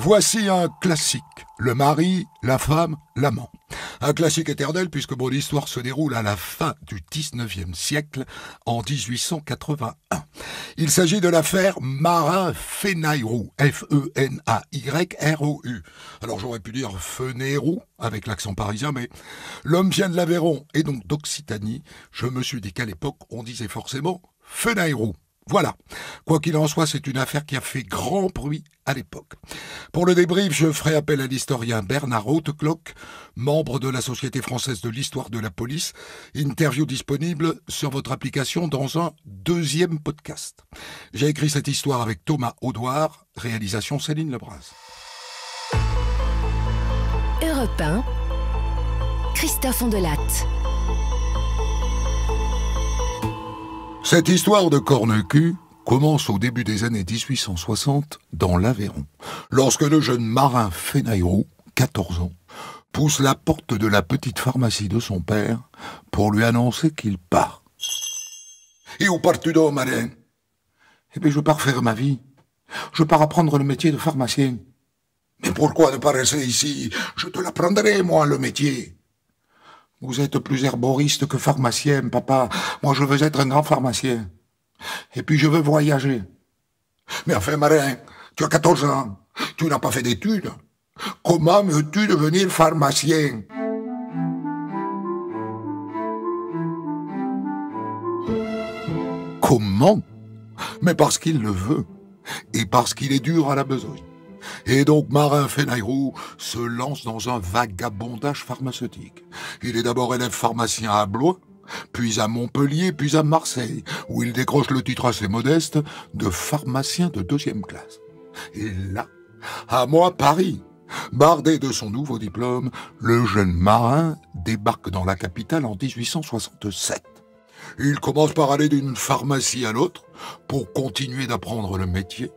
Voici un classique, le mari, la femme, l'amant. Un classique éternel puisque mon histoire se déroule à la fin du 19e siècle, en 1881. Il s'agit de l'affaire Marin-Fenayrou, F-E-N-A-Y-R-O-U. Alors j'aurais pu dire Fenayrou, avec l'accent parisien, mais l'homme vient de l'Aveyron et donc d'Occitanie. Je me suis dit qu'à l'époque, on disait forcément Fenayrou. Voilà. Quoi qu'il en soit, c'est une affaire qui a fait grand bruit à l'époque. Pour le débrief, je ferai appel à l'historien Bernard Hautecloque, membre de la Société française de l'histoire de la police. Interview disponible sur votre application dans un deuxième podcast. J'ai écrit cette histoire avec Thomas Audouard, réalisation Céline Lebras. Europe 1, Christophe Ondelatte. Cette histoire de corne-cul commence au début des années 1860 dans l'Aveyron, lorsque le jeune Marin Fenayrou, 14 ans, pousse la porte de la petite pharmacie de son père pour lui annoncer qu'il part. « Et où pars-tu donc, Marin ?»« Eh bien, je pars faire ma vie. Je pars apprendre le métier de pharmacien. »« Mais pourquoi ne pas rester ici? Je te l'apprendrai, moi, le métier. » « Vous êtes plus herboriste que pharmacien, papa. Moi, je veux être un grand pharmacien. Et puis, je veux voyager. »« Mais enfin, Marin, tu as 14 ans. Tu n'as pas fait d'études. Comment veux-tu devenir pharmacien ?»« Comment ? Mais parce qu'il le veut. Et parce qu'il est dur à la besogne. Et donc Marin Fenayrou se lance dans un vagabondage pharmaceutique. Il est d'abord élève pharmacien à Blois, puis à Montpellier, puis à Marseille, où il décroche le titre assez modeste de pharmacien de 2e classe. Et là, à moi Paris, bardé de son nouveau diplôme, le jeune Marin débarque dans la capitale en 1867. Il commence par aller d'une pharmacie à l'autre pour continuer d'apprendre le métier.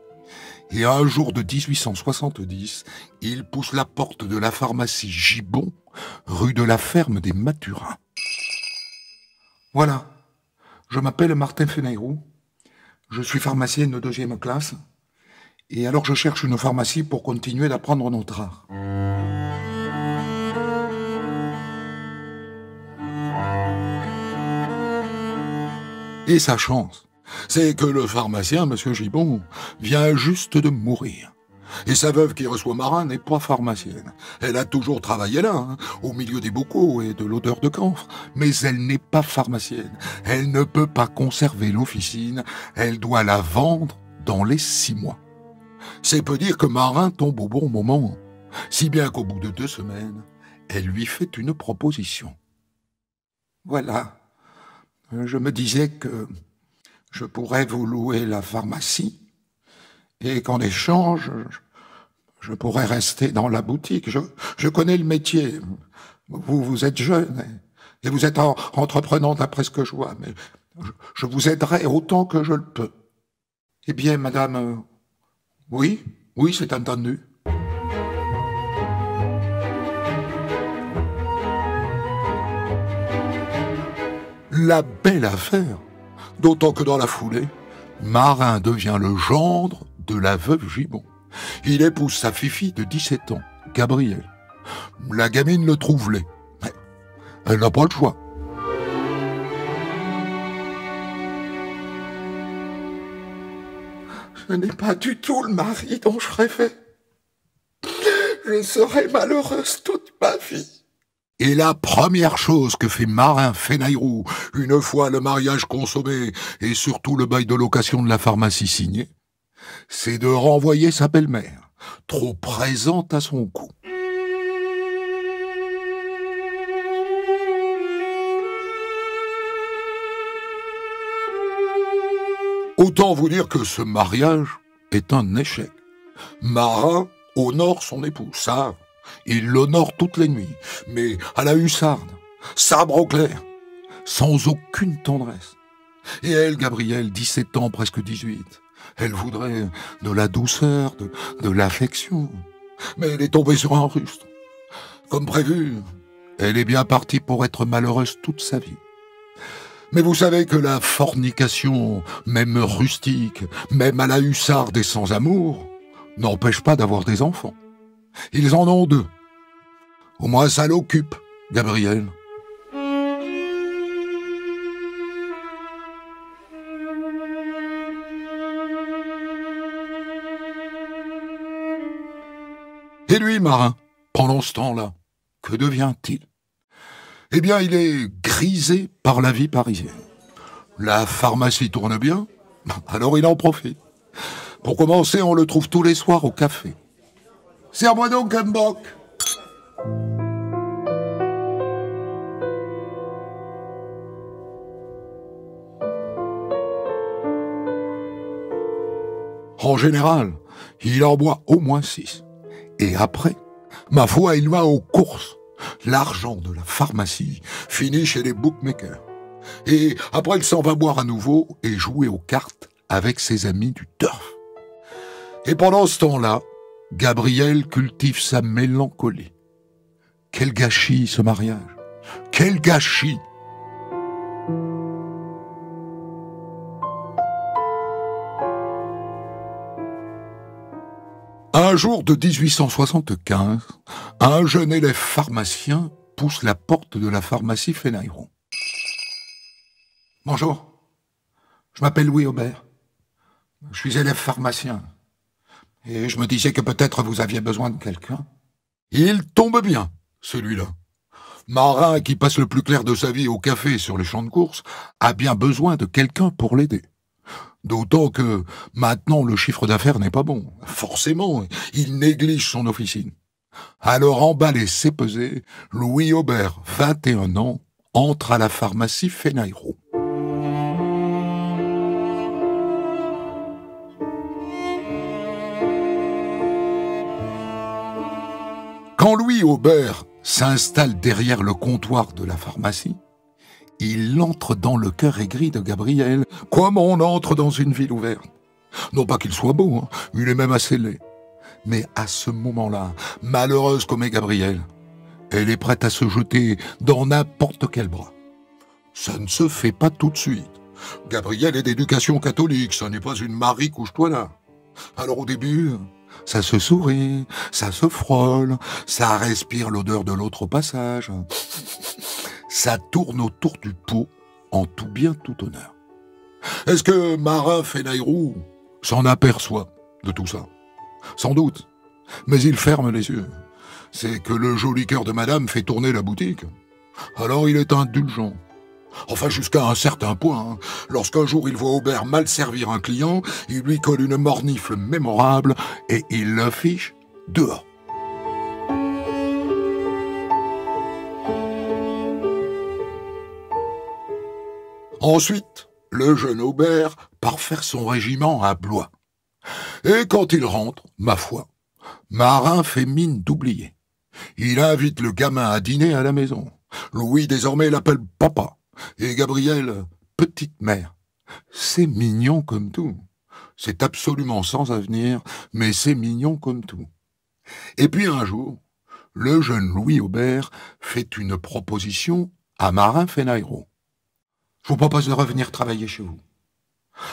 Et un jour de 1870, il pousse la porte de la pharmacie Gibon, rue de la Ferme des Mathurins. « Voilà, je m'appelle Martin Fenayrou, je suis pharmacien de 2e classe, et alors je cherche une pharmacie pour continuer d'apprendre notre art. » Et sa chance, c'est que le pharmacien, M. Gibon, vient juste de mourir. Et sa veuve qui reçoit Marin n'est pas pharmacienne. Elle a toujours travaillé là, au milieu des bocaux et de l'odeur de camphre. Mais elle n'est pas pharmacienne. Elle ne peut pas conserver l'officine. Elle doit la vendre dans les 6 mois. C'est peu dire que Marin tombe au bon moment. Si bien qu'au bout de 2 semaines, elle lui fait une proposition. Voilà. Je me disais que je pourrais vous louer la pharmacie et qu'en échange, je pourrais rester dans la boutique. Je connais le métier. Vous êtes jeune et vous êtes entreprenante d'après ce que je vois, mais je vous aiderai autant que je le peux. Eh bien, madame, oui, c'est entendu. La belle affaire. D'autant que dans la foulée, Marin devient le gendre de la veuve Gibon. Il épouse sa fifi de 17 ans, Gabrielle. La gamine le trouve laid, mais elle n'a pas le choix. Ce n'est pas du tout le mari dont je rêvais. Je serai malheureuse toute ma vie. Et la première chose que fait Marin Fenayrou, une fois le mariage consommé et surtout le bail de location de la pharmacie signé, c'est de renvoyer sa belle-mère, trop présente à son cou. Autant vous dire que ce mariage est un échec. Marin honore son épouse, ça. Il l'honore toutes les nuits, mais à la hussarde, sabre au clair, sans aucune tendresse. Et elle, Gabrielle, 17 ans, presque 18, elle voudrait de la douceur, de l'affection. Mais elle est tombée sur un rustre. Comme prévu, elle est bien partie pour être malheureuse toute sa vie. Mais vous savez que la fornication, même rustique, même à la hussarde et sans amour, n'empêche pas d'avoir des enfants. Ils en ont 2. Au moins ça l'occupe, Gabriel. Et lui, Marin, pendant ce temps-là, que devient-il? Eh bien, il est grisé par la vie parisienne. La pharmacie tourne bien, alors il en profite. Pour commencer, on le trouve tous les soirs au café. Serre-moi donc un boc. En général, il en boit au moins 6. Et après, ma foi, il va aux courses. L'argent de la pharmacie finit chez les bookmakers. Et après, il s'en va boire à nouveau et jouer aux cartes avec ses amis du turf. Et pendant ce temps-là, Gabriel cultive sa mélancolie. Quel gâchis ce mariage! Quel gâchis! Un jour de 1875, un jeune élève pharmacien pousse la porte de la pharmacie Fénairon. « Bonjour, je m'appelle Louis Aubert. Je suis élève pharmacien. Et je me disais que peut-être vous aviez besoin de quelqu'un. » Il tombe bien, celui-là. Marin qui passe le plus clair de sa vie au café sur les champs de course a bien besoin de quelqu'un pour l'aider. D'autant que maintenant le chiffre d'affaires n'est pas bon. Forcément, il néglige son officine. Alors emballé, c'est pesé, Louis Aubert, 21 ans, entre à la pharmacie Fénairon. Quand Louis Aubert s'installe derrière le comptoir de la pharmacie, il entre dans le cœur aigri de Gabriel, comme on entre dans une ville ouverte. Non pas qu'il soit beau, hein, il est même assez laid. Mais à ce moment-là, malheureuse comme est Gabrielle, elle est prête à se jeter dans n'importe quel bras. Ça ne se fait pas tout de suite. Gabrielle est d'éducation catholique, ça n'est pas une Marie couche-toi là. Alors au début, ça se sourit, ça se frôle, ça respire l'odeur de l'autre au passage. Ça tourne autour du pot en tout bien tout honneur. Est-ce que Marin Fénairon s'en aperçoit de tout ça? Sans doute, mais il ferme les yeux. C'est que le joli cœur de madame fait tourner la boutique. Alors il est indulgent. Enfin jusqu'à un certain point. Hein. Lorsqu'un jour il voit Aubert mal servir un client, il lui colle une mornifle mémorable et il le fiche dehors. Ensuite, le jeune Aubert part faire son régiment à Blois. Et quand il rentre, ma foi, Marin fait mine d'oublier. Il invite le gamin à dîner à la maison. Louis désormais l'appelle papa. Et Gabrielle, petite mère. C'est mignon comme tout. C'est absolument sans avenir, mais c'est mignon comme tout. Et puis un jour, le jeune Louis Aubert fait une proposition à Marin Fénairon. Je vous propose de revenir travailler chez vous.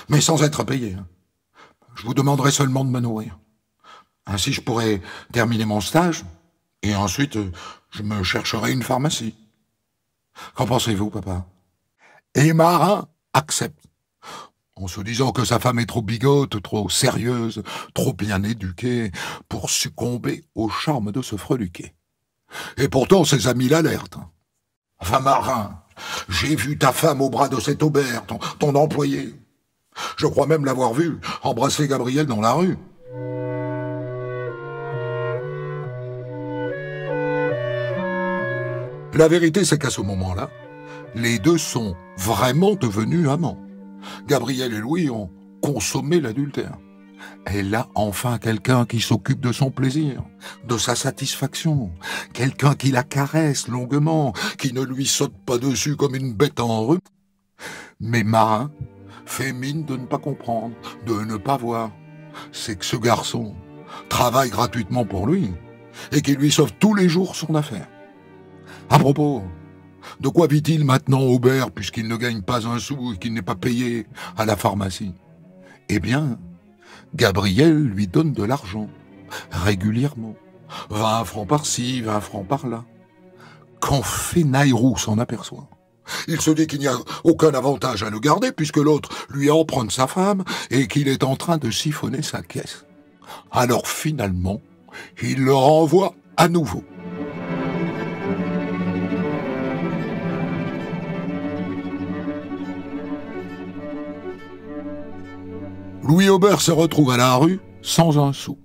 Mais sans être payé. Hein. Je vous demanderai seulement de me nourrir. Ainsi, je pourrai terminer mon stage, et ensuite, je me chercherai une pharmacie. Qu'en pensez-vous, papa? Et Marin accepte, en se disant que sa femme est trop bigote, trop sérieuse, trop bien éduquée, pour succomber au charme de se freluquer. Et pourtant, ses amis l'alertent. Enfin, Marin, j'ai vu ta femme au bras de cet Aubert, ton employé. Je crois même l'avoir vu embrasser Gabriel dans la rue. La vérité, c'est qu'à ce moment-là, les deux sont vraiment devenus amants. Gabriel et Louis ont consommé l'adultère. Elle a enfin quelqu'un qui s'occupe de son plaisir, de sa satisfaction, quelqu'un qui la caresse longuement, qui ne lui saute pas dessus comme une bête en rue. Mais Marin fait mine de ne pas comprendre, de ne pas voir. C'est que ce garçon travaille gratuitement pour lui et qu'il lui sauve tous les jours son affaire. À propos, de quoi vit-il maintenant Aubert puisqu'il ne gagne pas un sou et qu'il n'est pas payé à la pharmacie? Eh bien, Gabriel lui donne de l'argent, régulièrement. 20 francs par-ci, 20 francs par-là. Quand Fenayrou s'en aperçoit, il se dit qu'il n'y a aucun avantage à le garder puisque l'autre lui emprunte sa femme et qu'il est en train de siphonner sa caisse. Alors finalement, il le renvoie à nouveau. Louis Aubert se retrouve à la rue sans un sou.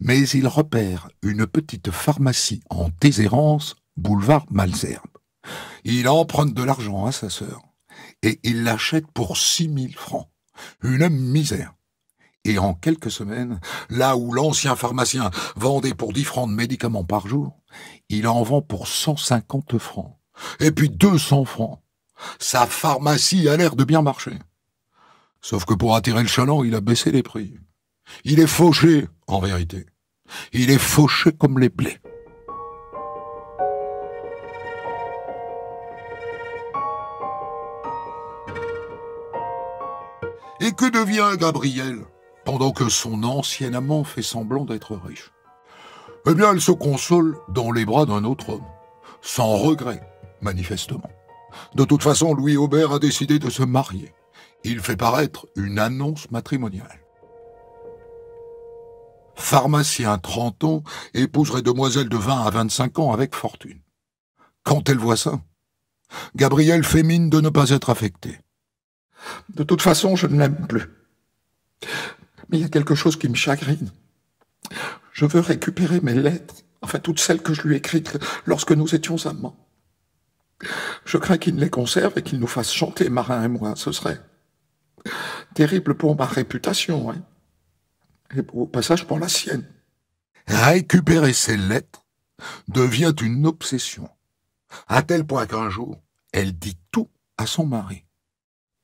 Mais il repère une petite pharmacie en déshérence, boulevard Malesherbes. Il emprunte de l'argent à sa sœur et il l'achète pour 6 000 francs. Une misère. Et en quelques semaines, là où l'ancien pharmacien vendait pour 10 francs de médicaments par jour, il en vend pour 150 francs. Et puis 200 francs. Sa pharmacie a l'air de bien marcher. Sauf que pour attirer le chaland, il a baissé les prix. Il est fauché, en vérité. Il est fauché comme les blés. Et que devient Gabriel pendant que son ancien amant fait semblant d'être riche? Eh bien, elle se console dans les bras d'un autre homme, sans regret, manifestement. De toute façon, Louis Aubert a décidé de se marier. Il fait paraître une annonce matrimoniale. Pharmacien 30 ans épouserait demoiselle de 20 à 25 ans avec fortune. Quand elle voit ça, Gabriel fait mine de ne pas être affecté. De toute façon, je ne l'aime plus. Mais il y a quelque chose qui me chagrine. Je veux récupérer mes lettres, enfin toutes celles que je lui ai écrites lorsque nous étions amants. Je crains qu'il ne les conserve et qu'il nous fasse chanter, Marin et moi. Ce serait terrible pour ma réputation, hein. Et au passage pour la sienne. Récupérer ces lettres devient une obsession, à tel point qu'un jour, elle dit tout à son mari.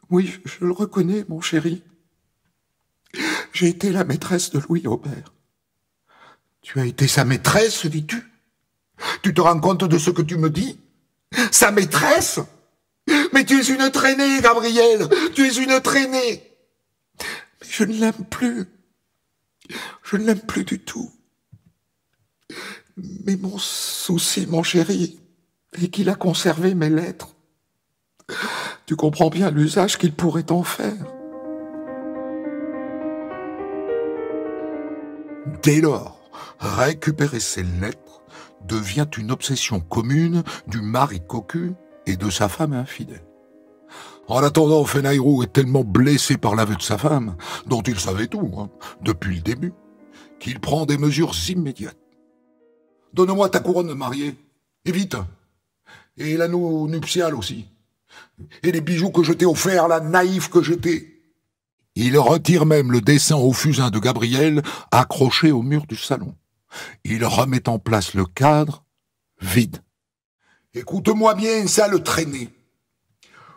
Oui, je le reconnais, mon chéri. J'ai été la maîtresse de Louis Aubert. Tu as été sa maîtresse, dis-tu? Tu te rends compte de ce que tu me dis? Sa maîtresse? Mais tu es une traînée, Gabriel. Tu es une traînée. Mais je ne l'aime plus. Je ne l'aime plus du tout. Mais mon souci, mon chéri, est qu'il a conservé mes lettres. Tu comprends bien l'usage qu'il pourrait en faire. Dès lors, récupérer ces lettres devient une obsession commune du mari cocu et de sa femme infidèle. En attendant, Fenayrou est tellement blessé par l'aveu de sa femme, dont il savait tout, depuis le début, qu'il prend des mesures immédiates. « Donne-moi ta couronne de mariée, et vite, et l'anneau nuptial aussi, et les bijoux que je t'ai offerts, la naïf que j'étais. » Il retire même le dessin au fusain de Gabriel accroché au mur du salon. Il remet en place le cadre, vide. « Écoute-moi bien, sale traînée.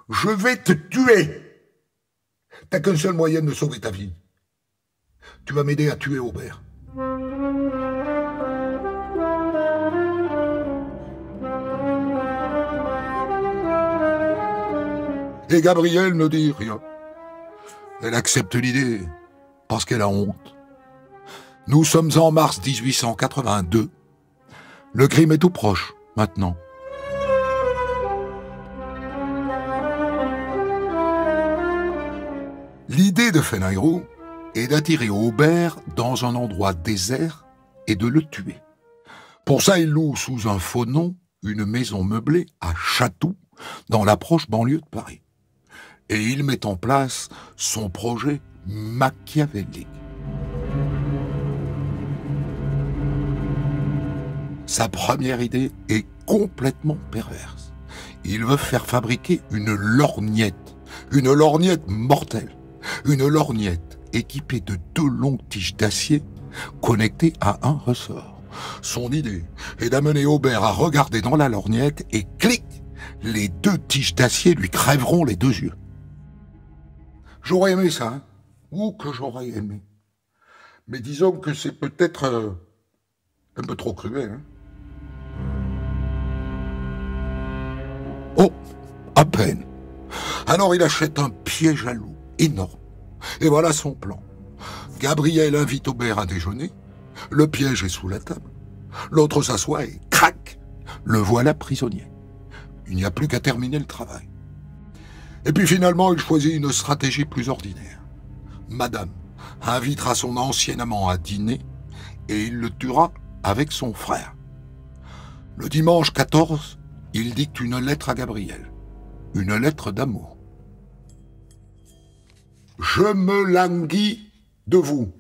Je vais te tuer. T'as qu'un seul moyen de sauver ta vie. Tu vas m'aider à tuer Aubert. » Et Gabrielle ne dit rien. Elle accepte l'idée parce qu'elle a honte. Nous sommes en mars 1882. Le crime est tout proche, maintenant. L'idée de Fenayrou est d'attirer Aubert dans un endroit désert et de le tuer. Pour ça, il loue sous un faux nom une maison meublée à Chatou, dans la proche banlieue de Paris. Et il met en place son projet machiavélique. Sa première idée est complètement perverse. Il veut faire fabriquer une lorgnette mortelle, une lorgnette équipée de 2 longues tiges d'acier connectées à un ressort. Son idée est d'amener Aubert à regarder dans la lorgnette et clic, les 2 tiges d'acier lui crèveront les 2 yeux. J'aurais aimé ça, hein. Ou que j'aurais aimé. Mais disons que c'est peut-être un peu trop cruel, hein. Oh, à peine. Alors il achète un piège à loup énorme. Et voilà son plan. Gabriel invite Aubert à déjeuner. Le piège est sous la table. L'autre s'assoit et crac, le voilà prisonnier. Il n'y a plus qu'à terminer le travail. Et puis finalement, il choisit une stratégie plus ordinaire. Madame invitera son ancien amant à dîner et il le tuera avec son frère. Le dimanche 14, il dicte une lettre à Gabriel. Une lettre d'amour. Je me languis de vous,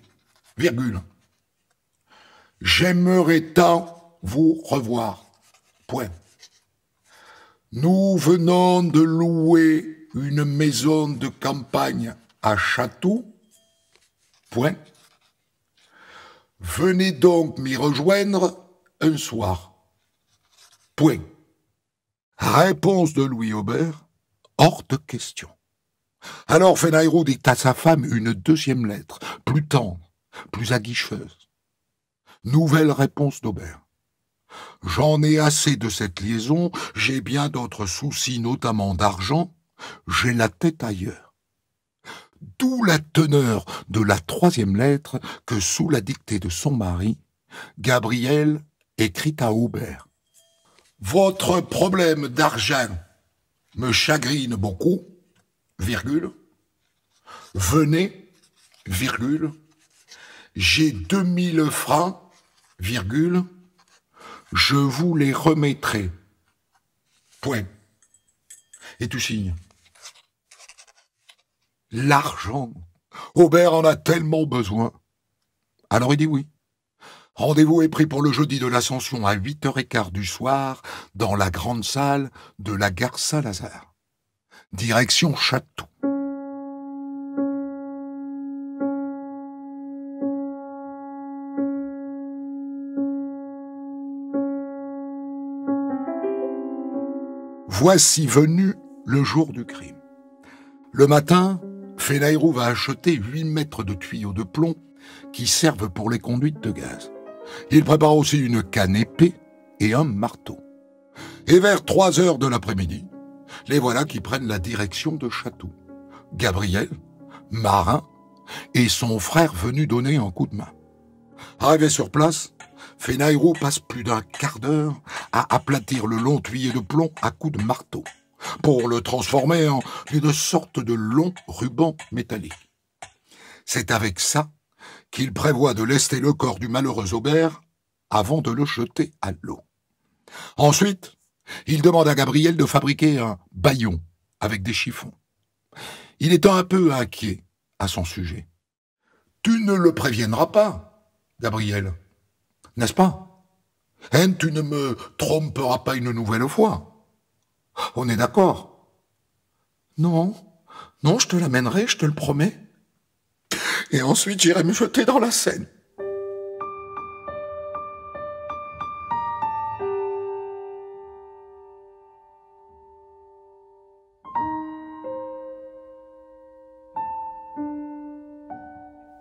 virgule. J'aimerais tant vous revoir, point. Nous venons de louer une maison de campagne à Chatou, point. Venez donc m'y rejoindre un soir, point. Réponse de Louis Aubert, hors de question. Alors Fenayrou dicte à sa femme une deuxième lettre, plus tendre, plus aguicheuse. Nouvelle réponse d'Aubert. J'en ai assez de cette liaison, j'ai bien d'autres soucis, notamment d'argent, j'ai la tête ailleurs. D'où la teneur de la troisième lettre que, sous la dictée de son mari, Gabriel écrit à Aubert. Votre problème d'argent me chagrine beaucoup, virgule. Venez, virgule. J'ai 2000 francs, virgule. Je vous les remettrai. Point. Et tu signes. L'argent. Aubert en a tellement besoin. Alors il dit oui. Rendez-vous est pris pour le jeudi de l'Ascension à 8h15 du soir dans la grande salle de la gare Saint-Lazare. Direction Chatou. Voici venu le jour du crime. Le matin, Fenayrou va acheter 8 mètres de tuyaux de plomb qui servent pour les conduites de gaz. Il prépare aussi une canne épée et un marteau. Et vers 3h de l'après-midi, les voilà qui prennent la direction de Chatou. Gabriel, marin, et son frère venu donner un coup de main. Arrivé sur place, Fenayrou passe plus d'un quart d'heure à aplatir le long tuyau de plomb à coups de marteau, pour le transformer en une sorte de long ruban métallique. C'est avec ça qu'il prévoit de lester le corps du malheureux Aubert avant de le jeter à l'eau. Ensuite, il demande à Gabriel de fabriquer un bâillon avec des chiffons. Il est un peu inquiet à son sujet. « Tu ne le préviendras pas, Gabriel, n'est-ce pas? Hein, tu ne me tromperas pas une nouvelle fois. On est d'accord? » « Non, non, je te l'amènerai, je te le promets. Et ensuite, j'irai me jeter dans la Seine. »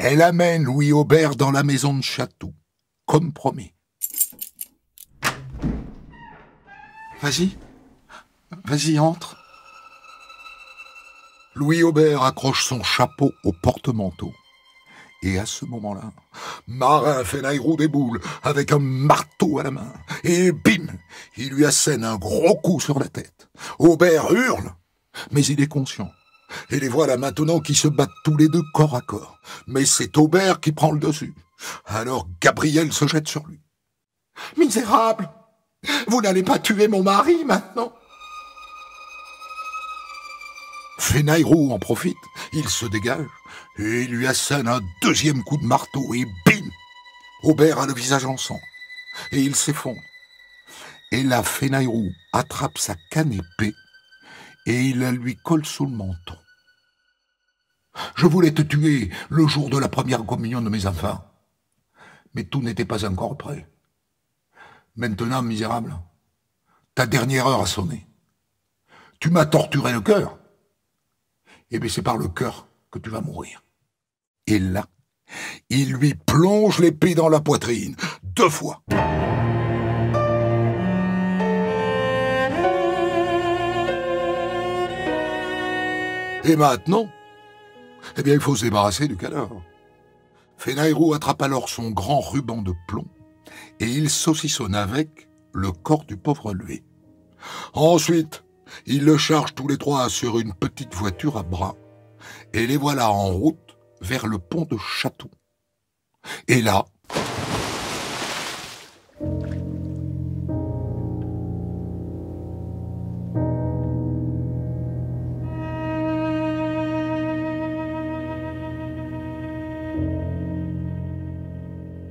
Elle amène Louis Aubert dans la maison de Chatou, comme promis. Vas-y, entre. Louis Aubert accroche son chapeau au porte-manteau. Et à ce moment-là, Marin Fenayrou déboule avec un marteau à la main. Et bim, il lui assène un gros coup sur la tête. Aubert hurle, mais il est conscient. Et les voilà maintenant qui se battent tous les deux corps à corps. Mais c'est Aubert qui prend le dessus. Alors Gabriel se jette sur lui. « Misérable, vous n'allez pas tuer mon mari maintenant ?» Fenayrou en profite, il se dégage et il lui assène un deuxième coup de marteau et bim, Aubert a le visage en sang et il s'effondre. Et là, Fenayrou attrape sa canne épée et il la lui colle sous le menton. « Je voulais te tuer le jour de la première communion de mes enfants, mais tout n'était pas encore prêt. Maintenant, misérable, ta dernière heure a sonné. Tu m'as torturé le cœur. Eh bien, c'est par le cœur que tu vas mourir. » Et là, il lui plonge l'épée dans la poitrine, 2 fois. Et maintenant, eh bien, il faut se débarrasser du cadavre. Fenayrou attrape alors son grand ruban de plomb et il saucissonne avec le corps du pauvre Louis. Ensuite, il le charge tous les trois sur une petite voiture à bras et les voilà en route vers le pont de Château. Et là,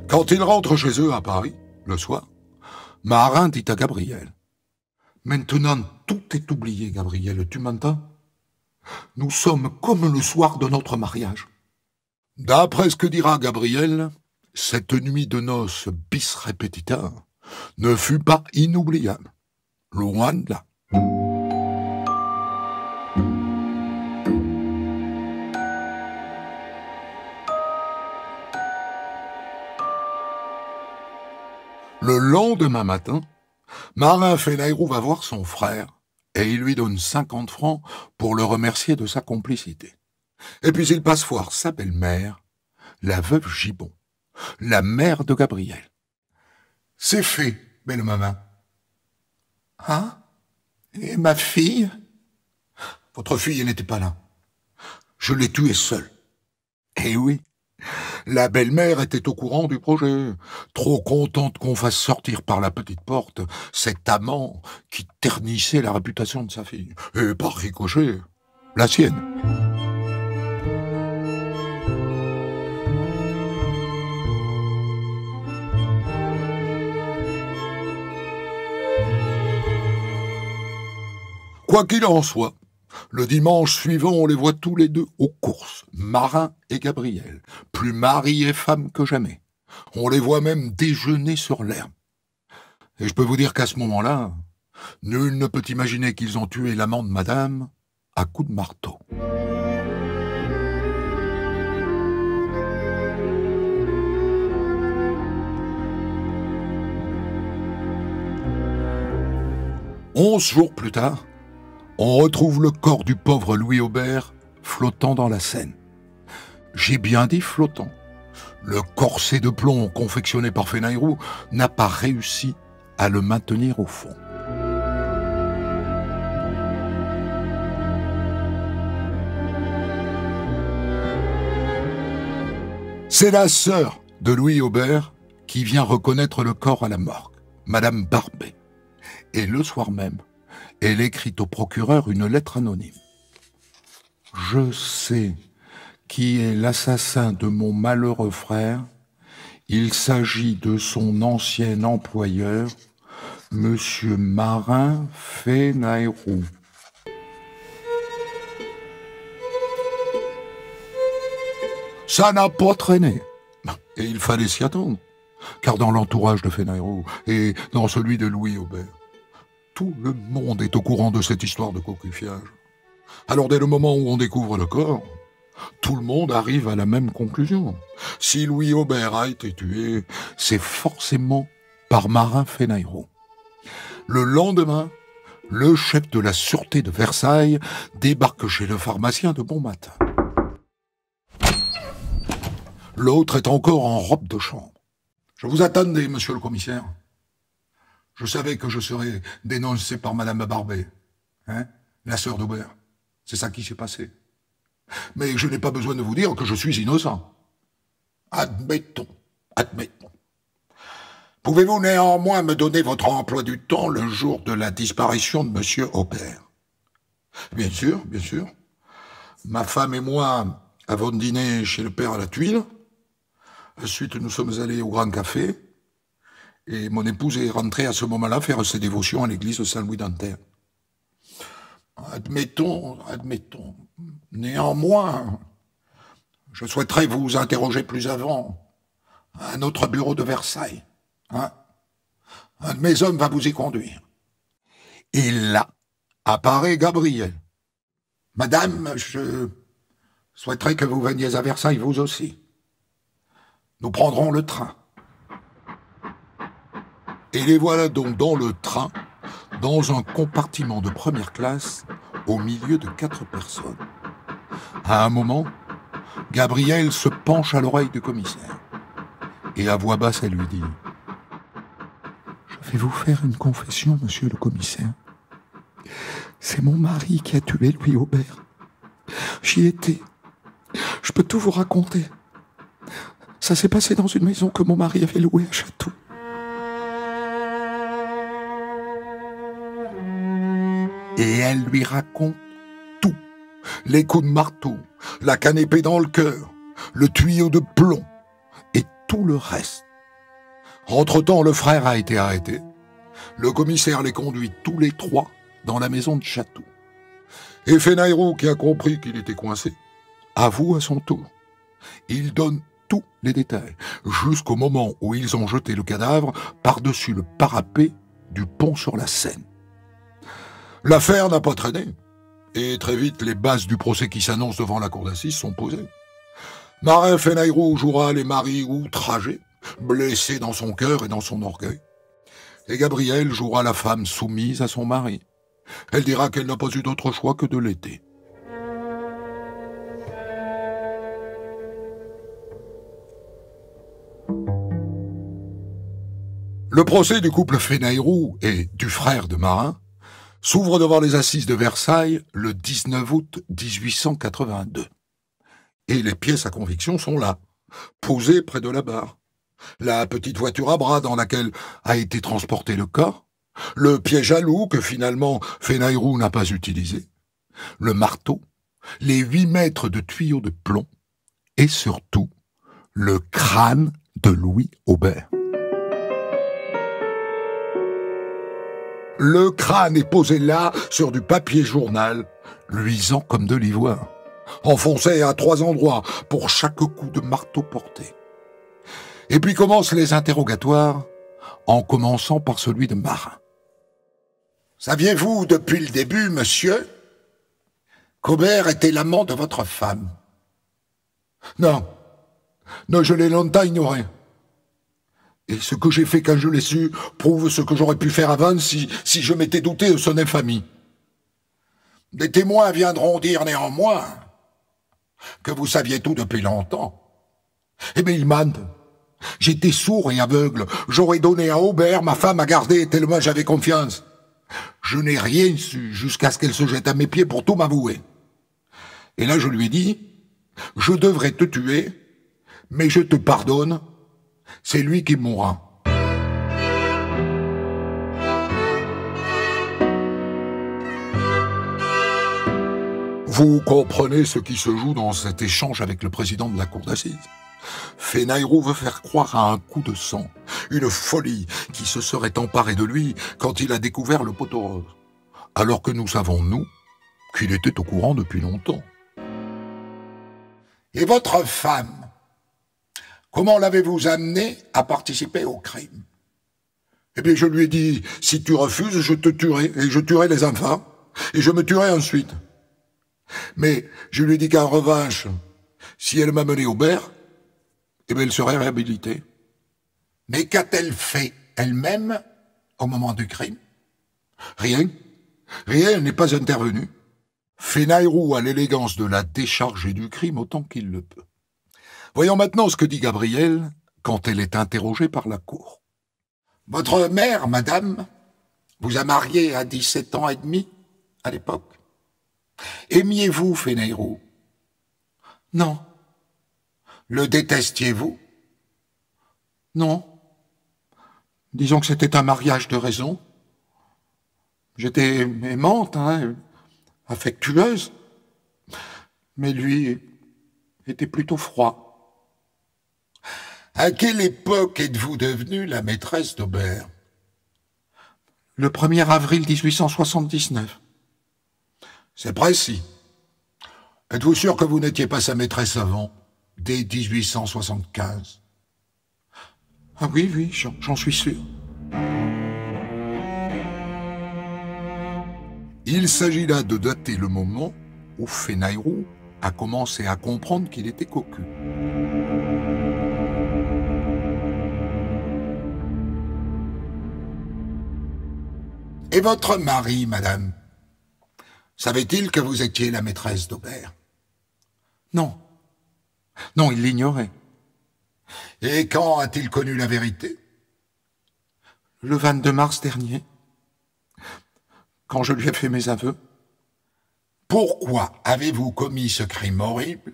quand ils rentrent chez eux à Paris, le soir, Marin dit à Gabriel: « Maintenant, tout est oublié, Gabriel, tu m'entends? Nous sommes comme le soir de notre mariage. » D'après ce que dira Gabriel, cette nuit de noces bis repetita ne fut pas inoubliable. Loin de là. Le lendemain matin, Marin Fenayrou va voir son frère et il lui donne 50 francs pour le remercier de sa complicité. Et puis il passe voir sa belle-mère, la veuve Gibon, la mère de Gabriel. « C'est fait, belle maman. »« Ah, et ma fille ?»« Votre fille n'était pas là. Je l'ai tuée seule. » Eh oui, la belle-mère était au courant du projet, trop contente qu'on fasse sortir par la petite porte cet amant qui ternissait la réputation de sa fille. Et par ricochet, la sienne. Quoi qu'il en soit, le dimanche suivant, on les voit tous les deux aux courses, Marin et Gabriel, plus mari et femme que jamais. On les voit même déjeuner sur l'herbe. Et je peux vous dire qu'à ce moment-là, nul ne peut imaginer qu'ils ont tué l'amant de madame à coups de marteau. Onze jours plus tard, on retrouve le corps du pauvre Louis Aubert flottant dans la Seine. J'ai bien dit flottant. Le corset de plomb confectionné par Fenayrou n'a pas réussi à le maintenir au fond. C'est la sœur de Louis Aubert qui vient reconnaître le corps à la morgue, Madame Barbet. Et le soir même, elle écrit au procureur une lettre anonyme. « Je sais qui est l'assassin de mon malheureux frère. Il s'agit de son ancien employeur, Monsieur Marin Fenayrou. » Ça n'a pas traîné. Et il fallait s'y attendre. Car dans l'entourage de Fenayrou et dans celui de Louis Aubert, tout le monde est au courant de cette histoire de cocufiage. Alors dès le moment où on découvre le corps, tout le monde arrive à la même conclusion. Si Louis Aubert a été tué, c'est forcément par Marin Fenayrou. Le lendemain, le chef de la sûreté de Versailles débarque chez le pharmacien de bon matin. L'autre est encore en robe de chambre. « Je vous attendais, monsieur le commissaire. Je savais que je serais dénoncé par Madame Barbet, la sœur d'Aubert. C'est ça qui s'est passé. Mais je n'ai pas besoin de vous dire que je suis innocent. Admettons. Pouvez-vous néanmoins me donner votre emploi du temps le jour de la disparition de monsieur Aubert? Bien sûr. Ma femme et moi avons dîné chez le père à la Tuile. Ensuite, nous sommes allés au Grand Café. Et mon épouse est rentrée à ce moment-là faire ses dévotions à l'église Saint-Louis d'Anterre. Admettons. Néanmoins, je souhaiterais vous interroger plus avant à notre bureau de Versailles. Un de mes hommes va vous y conduire. Et là, apparaît Gabriel. Madame, je souhaiterais que vous veniez à Versailles, vous aussi. Nous prendrons le train. Et les voilà donc dans le train, dans un compartiment de première classe, au milieu de 4 personnes. À un moment, Gabrielle se penche à l'oreille du commissaire. Et à voix basse, elle lui dit « Je vais vous faire une confession, monsieur le commissaire. C'est mon mari qui a tué Louis Aubert. J'y étais. Je peux tout vous raconter. Ça s'est passé dans une maison que mon mari avait louée à Château. » Et elle lui raconte tout. Les coups de marteau, la canne épée dans le cœur, le tuyau de plomb et tout le reste. Entre-temps, le frère a été arrêté. Le commissaire les conduit tous les trois dans la maison de Château. Et Fenayrou, qui a compris qu'il était coincé, avoue à son tour. Il donne tous les détails, jusqu'au moment où ils ont jeté le cadavre par-dessus le parapet du pont sur la Seine. L'affaire n'a pas traîné, et très vite les bases du procès qui s'annonce devant la cour d'assises sont posées. Marin Fenayrou jouera les maris outragés, blessés dans son cœur et dans son orgueil. Et Gabrielle jouera la femme soumise à son mari. Elle dira qu'elle n'a pas eu d'autre choix que de l'aider. Le procès du couple Fenayrou et du frère de Marin s'ouvre devant les assises de Versailles le 19 août 1882. Et les pièces à conviction sont là, posées près de la barre. La petite voiture à bras dans laquelle a été transporté le corps, le piège à loup que finalement Fenayrou n'a pas utilisé, le marteau, les 8 mètres de tuyaux de plomb et surtout le crâne de Louis Aubert. Le crâne est posé là sur du papier journal, luisant comme de l'ivoire, enfoncé à 3 endroits pour chaque coup de marteau porté. Et puis commencent les interrogatoires, en commençant par celui de Marin. « Saviez-vous depuis le début, monsieur, qu'Aubert était l'amant de votre femme ?»« Non, je l'ai longtemps ignoré. Et ce que j'ai fait quand je l'ai su prouve ce que j'aurais pu faire avant si je m'étais douté de son infamie. Des témoins viendront dire néanmoins que vous saviez tout depuis longtemps. Eh bien, ils mentent. J'étais sourd et aveugle. J'aurais donné à Aubert ma femme à garder tellement j'avais confiance. Je n'ai rien su jusqu'à ce qu'elle se jette à mes pieds pour tout m'avouer. Et là, je lui ai dit, je devrais te tuer, mais je te pardonne. C'est lui qui mourra. Vous comprenez ce qui se joue dans cet échange avec le président de la cour d'assises. Fenayrou veut faire croire à un coup de sang, une folie qui se serait emparée de lui quand il a découvert le poteau rose, alors que nous savons, nous, qu'il était au courant depuis longtemps. Et votre femme, comment l'avez-vous amenée à participer au crime? Eh bien, je lui ai dit, si tu refuses, je te tuerai, et je tuerai les enfants, et je me tuerai ensuite. Mais je lui ai dit qu'en revanche, si elle m'amenait Aubert, eh bien, elle serait réhabilitée. Mais qu'a-t-elle fait elle-même au moment du crime? Rien. Rien, elle n'est pas intervenue. Fenayrou a l'élégance de la décharger du crime autant qu'il le peut. Voyons maintenant ce que dit Gabrielle quand elle est interrogée par la cour. Votre mère, madame, vous a marié à 17 ans et demi, à l'époque. Aimiez-vous Fenayrou? Non. Le détestiez-vous? Non. Disons que c'était un mariage de raison. J'étais aimante, affectueuse, mais lui était plutôt froid. À quelle époque êtes-vous devenue la maîtresse d'Aubert? Le 1er avril 1879. C'est précis. Êtes-vous sûr que vous n'étiez pas sa maîtresse avant, dès 1875? Ah oui, j'en suis sûr. Il s'agit là de dater le moment où Fenayrou a commencé à comprendre qu'il était cocu. Et votre mari, madame, savait-il que vous étiez la maîtresse d'Aubert? Non. Non, il l'ignorait. Et quand a-t-il connu la vérité? Le 22 mars dernier, quand je lui ai fait mes aveux. Pourquoi avez-vous commis ce crime horrible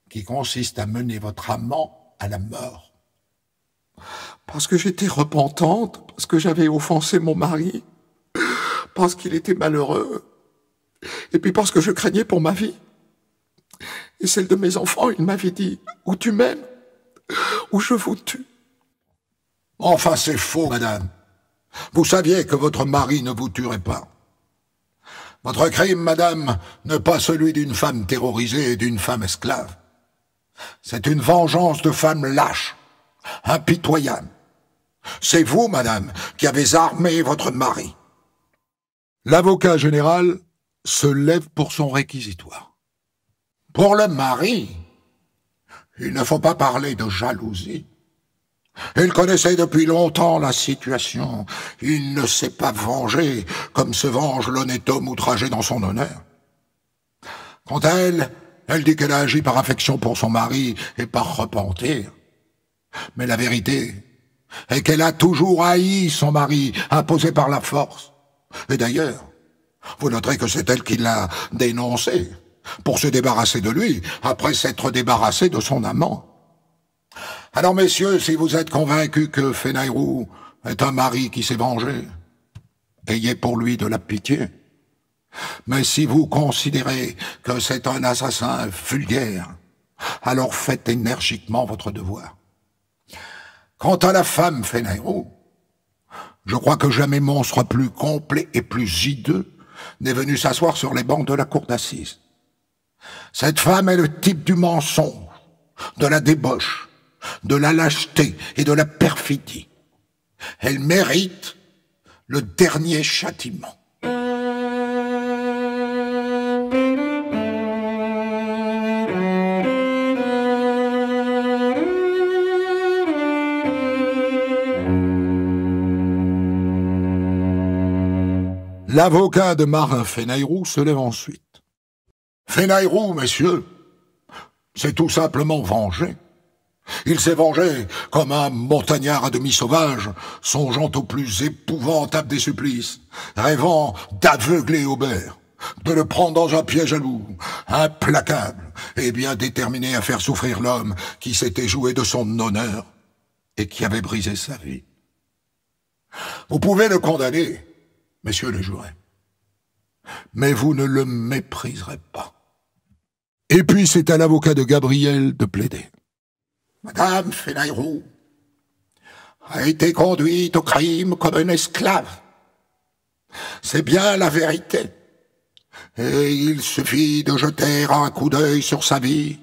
qui consiste à mener votre amant à la mort? Parce que j'étais repentante, parce que j'avais offensé mon mari, parce qu'il était malheureux, et puis parce que je craignais pour ma vie. Et celle de mes enfants, il m'avait dit, ou tu m'aimes, ou je vous tue. Enfin, c'est faux, madame. Vous saviez que votre mari ne vous tuerait pas. Votre crime, madame, n'est pas celui d'une femme terrorisée et d'une femme esclave. C'est une vengeance de femme lâche, impitoyable. C'est vous, madame, qui avez armé votre mari. L'avocat général se lève pour son réquisitoire. Pour le mari, il ne faut pas parler de jalousie. Il connaissait depuis longtemps la situation. Il ne s'est pas vengé comme se venge l'honnête homme outragé dans son honneur. Quant à elle, elle dit qu'elle a agi par affection pour son mari et par repentir. Mais la vérité est qu'elle a toujours haï son mari, imposé par la force. Et d'ailleurs, vous noterez que c'est elle qui l'a dénoncé pour se débarrasser de lui, après s'être débarrassée de son amant. Alors, messieurs, si vous êtes convaincus que Fenayrou est un mari qui s'est vengé, ayez pour lui de la pitié. Mais si vous considérez que c'est un assassin vulgaire, alors faites énergiquement votre devoir. Quant à la femme Fenayrou, je crois que jamais monstre plus complet et plus hideux n'est venu s'asseoir sur les bancs de la cour d'assises. Cette femme est le type du mensonge, de la débauche, de la lâcheté et de la perfidie. Elle mérite le dernier châtiment. L'avocat de Marin Fenayrou se lève ensuite. Fenayrou, messieurs, c'est tout simplement vengé. Il s'est vengé comme un montagnard à demi sauvage, songeant au plus épouvantable des supplices, rêvant d'aveugler Aubert, de le prendre dans un piège à loup, implacable et bien déterminé à faire souffrir l'homme qui s'était joué de son honneur et qui avait brisé sa vie. Vous pouvez le condamner, messieurs les jurés, mais vous ne le mépriserez pas. Et puis c'est à l'avocat de Gabriel de plaider. Madame Fenayrou a été conduite au crime comme une esclave. C'est bien la vérité. Et il suffit de jeter un coup d'œil sur sa vie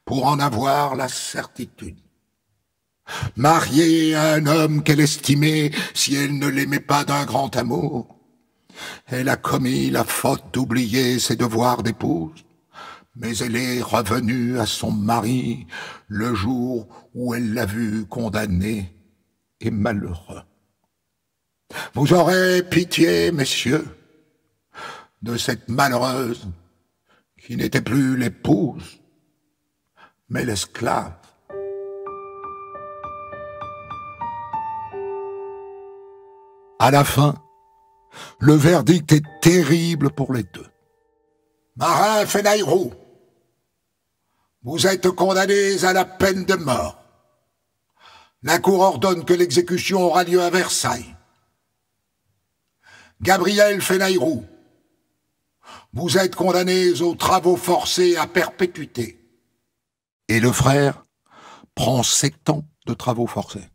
pour en avoir la certitude. Mariée à un homme qu'elle estimait si elle ne l'aimait pas d'un grand amour, elle a commis la faute d'oublier ses devoirs d'épouse. Mais elle est revenue à son mari le jour où elle l'a vu condamné et malheureux. Vous aurez pitié, messieurs, de cette malheureuse qui n'était plus l'épouse, mais l'esclave. À la fin, le verdict est terrible pour les deux. Marin Fenayrou, vous êtes condamnés à la peine de mort. La cour ordonne que l'exécution aura lieu à Versailles. Gabriel Fenayrou, vous êtes condamnés aux travaux forcés à perpétuité. Et le frère prend 7 ans de travaux forcés.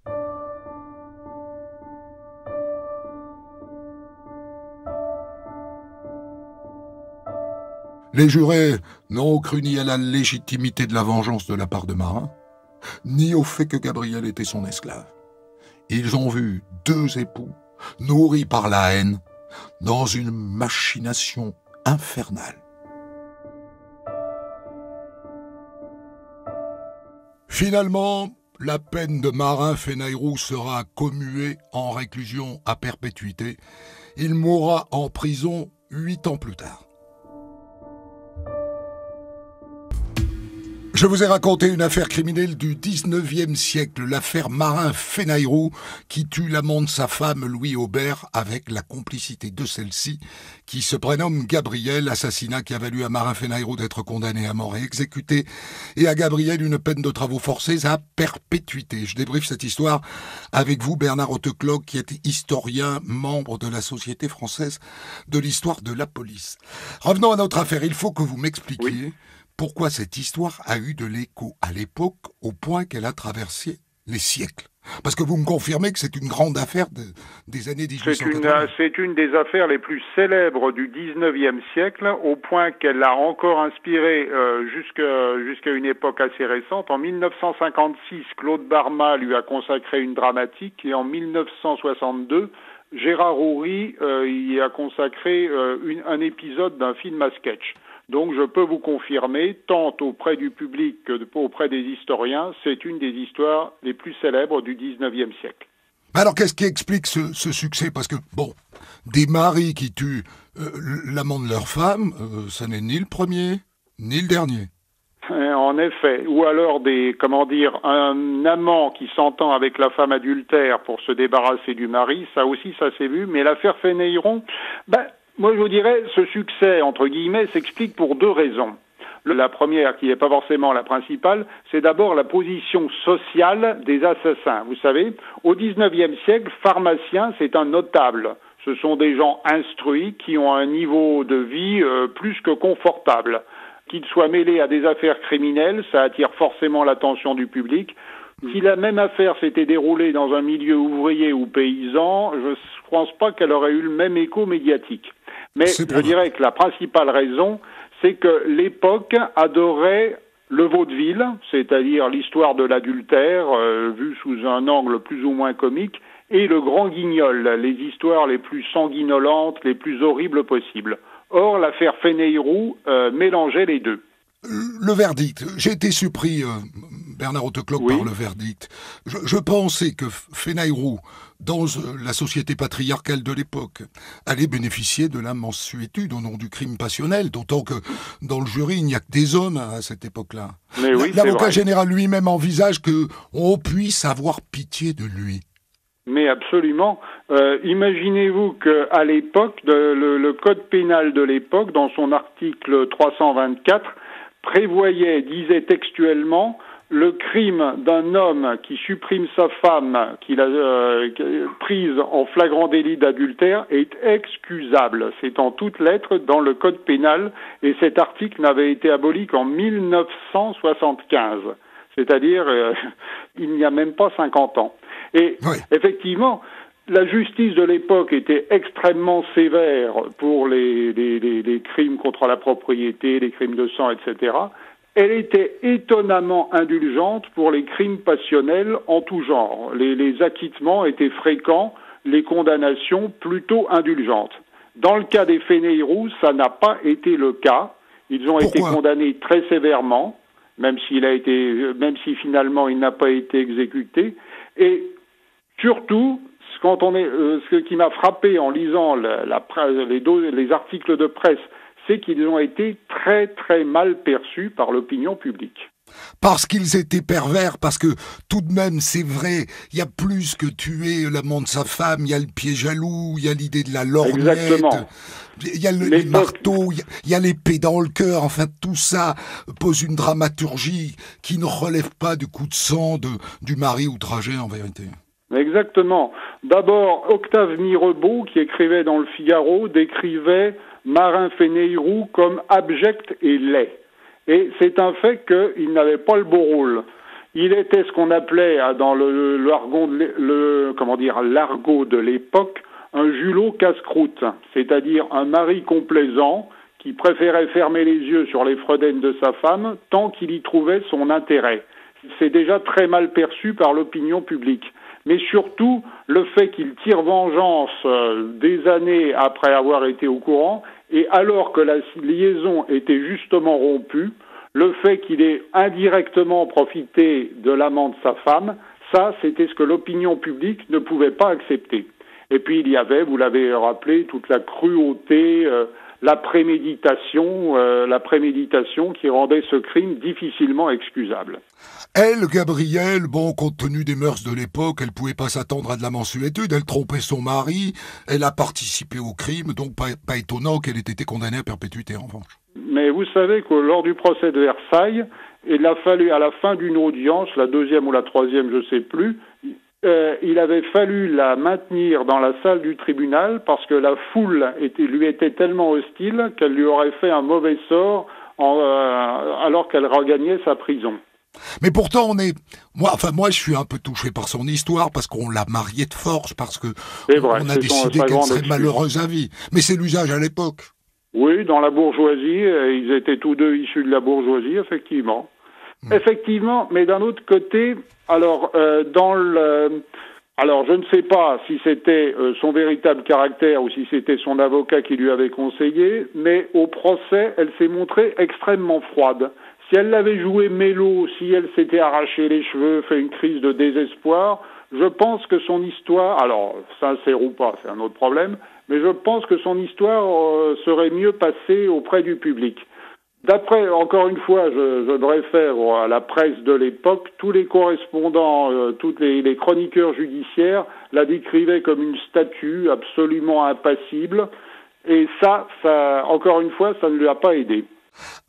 Les jurés n'ont cru ni à la légitimité de la vengeance de la part de Marin, ni au fait que Gabriel était son esclave. Ils ont vu 2 époux, nourris par la haine, dans une machination infernale. Finalement, la peine de Marin Fenayrou sera commuée en réclusion à perpétuité. Il mourra en prison 8 ans plus tard. Je vous ai raconté une affaire criminelle du 19e siècle, l'affaire Marin-Fenailleroux, qui tue l'amant de sa femme, Louis Aubert, avec la complicité de celle-ci, qui se prénomme Gabriel, assassinat qui a valu à Marin-Fenailleroux d'être condamné à mort et exécuté, et à Gabriel une peine de travaux forcés à perpétuité. Je débriefe cette histoire avec vous, Bernard Hautecloque, qui est historien, membre de la Société française de l'histoire de la police. Revenons à notre affaire, il faut que vous m'expliquiez pourquoi cette histoire a eu de l'écho à l'époque au point qu'elle a traversé les siècles. Parce que vous me confirmez que c'est une grande affaire des années 1880. C'est une des affaires les plus célèbres du 19e siècle, au point qu'elle a encore inspiré jusqu'à une époque assez récente. En 1956, Claude Barma lui a consacré une dramatique, et en 1962, Gérard Houry y a consacré un épisode d'un film à sketch. Donc je peux vous confirmer, tant auprès du public que auprès des historiens, c'est une des histoires les plus célèbres du 19e siècle. Alors qu'est-ce qui explique ce succès? Parce que, bon, des maris qui tuent l'amant de leur femme, ça n'est ni le premier, ni le dernier. En effet, ou alors un amant qui s'entend avec la femme adultère pour se débarrasser du mari, ça aussi ça s'est vu, mais l'affaire Fenailleroux, moi, je vous dirais, ce succès, entre guillemets, s'explique pour deux raisons. La première, qui n'est pas forcément la principale, c'est d'abord la position sociale des assassins. Vous savez, au XIXe siècle, pharmacien, c'est un notable. Ce sont des gens instruits qui ont un niveau de vie plus que confortable. Qu'ils soient mêlés à des affaires criminelles, ça attire forcément l'attention du public. Si la même affaire s'était déroulée dans un milieu ouvrier ou paysan, je ne pense pas qu'elle aurait eu le même écho médiatique. Mais je dirais que la principale raison, c'est que l'époque adorait le vaudeville, c'est-à-dire l'histoire de l'adultère, vue sous un angle plus ou moins comique, et le grand guignol, les histoires les plus sanguinolentes, les plus horribles possibles. Or, l'affaire Fenailleroux mélangeait les deux. Le verdict, j'ai été surpris, Bernard Hautecloque, par le verdict. Je pensais que Fenailleroux, dans la société patriarcale de l'époque, allait bénéficier de la mansuétude au nom du crime passionnel, d'autant que dans le jury, il n'y a que des hommes à cette époque-là. Mais oui, l'avocat général lui-même envisage qu'on puisse avoir pitié de lui. Mais absolument. Imaginez-vous qu'à l'époque, le code pénal de l'époque, dans son article 324, disait textuellement, le crime d'un homme qui supprime sa femme qu'il a prise en flagrant délit d'adultère est excusable. C'est en toutes lettres dans le code pénal, et cet article n'avait été aboli qu'en 1975. C'est-à-dire, il n'y a même pas 50 ans. Et effectivement, la justice de l'époque était extrêmement sévère pour les crimes contre la propriété, les crimes de sang, etc. Elle était étonnamment indulgente pour les crimes passionnels en tout genre. Les acquittements étaient fréquents, les condamnations plutôt indulgentes. Dans le cas des Fenailleroux, ça n'a pas été le cas. Ils ont été condamnés très sévèrement, même si finalement il n'a pas été exécuté. Et surtout, ce qui m'a frappé en lisant les articles de presse, c'est qu'ils ont été très très mal perçus par l'opinion publique. Parce qu'ils étaient pervers, parce que tout de même, c'est vrai, il y a plus que tuer l'amant de sa femme, il y a le pied jaloux, il y a l'idée de la lorgnette, il y a les marteaux, il y a l'épée dans le cœur, enfin tout ça pose une dramaturgie qui ne relève pas du coup de sang du mari outragé en vérité. Exactement. D'abord, Octave Mirebeau, qui écrivait dans le Figaro, décrivait Marin-Fenailleroux comme abject et laid. Et c'est un fait qu'il n'avait pas le beau rôle. Il était ce qu'on appelait dans l'argot de l'époque un julot casse-croûte, c'est-à-dire un mari complaisant qui préférait fermer les yeux sur les fredaines de sa femme tant qu'il y trouvait son intérêt. C'est déjà très mal perçu par l'opinion publique. Mais surtout, le fait qu'il tire vengeance des années après avoir été au courant, et alors que la liaison était justement rompue, le fait qu'il ait indirectement profité de l'amant de sa femme, ça, c'était ce que l'opinion publique ne pouvait pas accepter. Et puis il y avait, vous l'avez rappelé, toute la cruauté, la préméditation qui rendait ce crime difficilement excusable. Elle, Gabrielle, bon, compte tenu des mœurs de l'époque, elle pouvait pas s'attendre à de la mansuétude, elle trompait son mari, elle a participé au crime, donc pas étonnant qu'elle ait été condamnée à perpétuité en revanche. Mais vous savez que lors du procès de Versailles, il a fallu, à la fin d'une audience, la deuxième ou la troisième, je sais plus, il avait fallu la maintenir dans la salle du tribunal parce que la foule lui était tellement hostile qu'elle lui aurait fait un mauvais sort alors qu'elle regagnait sa prison. Mais pourtant, moi, je suis un peu touché par son histoire parce qu'on l'a mariée de force, parce que on a décidé qu'elle serait malheureuse à vie. Mais c'est l'usage à l'époque. Oui, dans la bourgeoisie, ils étaient tous deux issus de la bourgeoisie, effectivement. Effectivement, mais d'un autre côté, alors je ne sais pas si c'était son véritable caractère ou si c'était son avocat qui lui avait conseillé, mais au procès, elle s'est montrée extrêmement froide. Si elle l'avait joué mélo, si elle s'était arraché les cheveux, fait une crise de désespoir, je pense que son histoire, alors sincère ou pas, c'est un autre problème, mais je pense que son histoire serait mieux passée auprès du public. D'après, encore une fois, je me réfère à la presse de l'époque, tous les correspondants, tous les chroniqueurs judiciaires la décrivaient comme une statue absolument impassible, et ça, encore une fois, ça ne lui a pas aidé.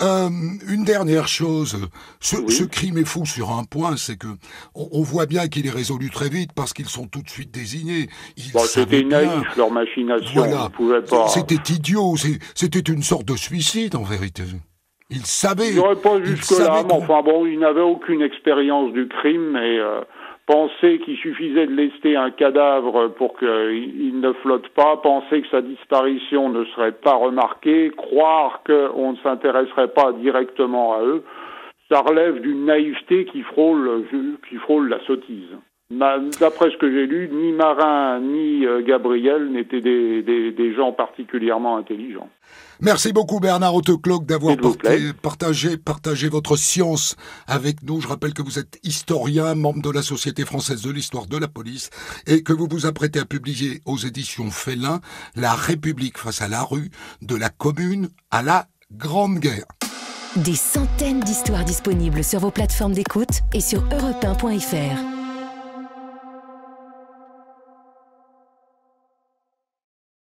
Une dernière chose, ce crime est fou sur un point, c'est que on voit bien qu'il est résolu très vite parce qu'ils sont tout de suite désignés. C'était naïf, leur machination, voilà. Ils pouvaient pas... C'était idiot, c'était une sorte de suicide en vérité. Ils savaient. Je dirais pas jusque-là, mais enfin bon, ils n'avaient aucune expérience du crime et penser qu'il suffisait de lester un cadavre pour qu'il ne flotte pas, penser que sa disparition ne serait pas remarquée, croire qu'on ne s'intéresserait pas directement à eux, ça relève d'une naïveté qui frôle la sottise. D'après ce que j'ai lu, ni Marin ni Gabriel n'étaient des gens particulièrement intelligents. Merci beaucoup Bernard Hautecloque d'avoir partagé votre science avec nous. Je rappelle que vous êtes historien, membre de la Société française de l'histoire de la police et que vous vous apprêtez à publier aux éditions Félin La République face à la rue, de la Commune à la Grande Guerre. Des centaines d'histoires disponibles sur vos plateformes d'écoute et sur europe1.fr.